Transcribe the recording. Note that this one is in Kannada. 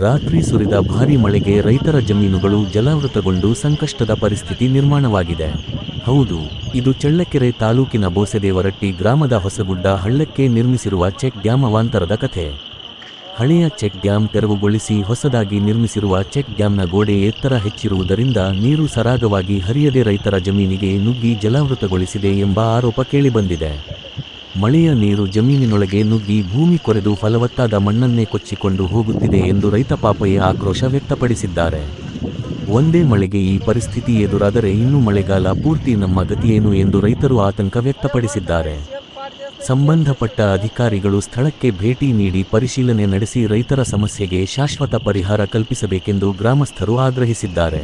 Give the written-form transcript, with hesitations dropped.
ರಾತ್ರಿ ಸುರಿದ ಭಾರೀ ಮಳೆಗೆ ರೈತರ ಜಮೀನುಗಳು ಜಲಾವೃತಗೊಂಡು ಸಂಕಷ್ಟದ ಪರಿಸ್ಥಿತಿ ನಿರ್ಮಾಣವಾಗಿದೆ. ಹೌದು, ಇದು ಚಳ್ಳಕೆರೆ ತಾಲೂಕಿನ ಬೋಸೆದೇವರಟ್ಟಿ ಗ್ರಾಮದ ಹೊಸಗುಡ್ಡ ಹಳ್ಳಕ್ಕೆ ನಿರ್ಮಿಸಿರುವ ಚೆಕ್ ಡ್ಯಾಂ ಅವಾಂತರದ ಕಥೆ. ಹಳೆಯ ಚೆಕ್ ಡ್ಯಾಂ ತೆರವುಗೊಳಿಸಿ ಹೊಸದಾಗಿ ನಿರ್ಮಿಸಿರುವ ಚೆಕ್ ಡ್ಯಾಂನ ಗೋಡೆ ಎತ್ತರ ಹೆಚ್ಚಿರುವುದರಿಂದ ನೀರು ಸರಾಗವಾಗಿ ಹರಿಯದೆ ರೈತರ ಜಮೀನಿಗೆ ನುಗ್ಗಿ ಜಲಾವೃತಗೊಳಿಸಿದೆ ಎಂಬ ಆರೋಪ ಕೇಳಿಬಂದಿದೆ. ಮಳೆಯ ನೀರು ಜಮೀನಿನೊಳಗೆ ನುಗ್ಗಿ ಭೂಮಿ ಕೊರೆದು ಫಲವತ್ತಾದ ಮಣ್ಣನ್ನೇ ಕೊಚ್ಚಿಕೊಂಡು ಹೋಗುತ್ತಿದೆ ಎಂದು ರೈತ ಪಾಪಯ್ಯ ಆಕ್ರೋಶ ವ್ಯಕ್ತಪಡಿಸಿದ್ದಾರೆ. ಒಂದೇ ಮಳೆಗೆ ಈ ಪರಿಸ್ಥಿತಿ ಎದುರಾದರೆ ಇನ್ನು ಮಳೆಗಾಲ ಪೂರ್ತಿ ನಮ್ಮ ಗತಿಯೇನು ಎಂದು ರೈತರು ಆತಂಕ ವ್ಯಕ್ತಪಡಿಸಿದ್ದಾರೆ. ಸಂಬಂಧಪಟ್ಟ ಅಧಿಕಾರಿಗಳು ಸ್ಥಳಕ್ಕೆ ಭೇಟಿ ನೀಡಿ ಪರಿಶೀಲನೆ ನಡೆಸಿ ರೈತರ ಸಮಸ್ಯೆಗೆ ಶಾಶ್ವತ ಪರಿಹಾರ ಕಲ್ಪಿಸಬೇಕೆಂದು ಗ್ರಾಮಸ್ಥರು ಆಗ್ರಹಿಸಿದ್ದಾರೆ.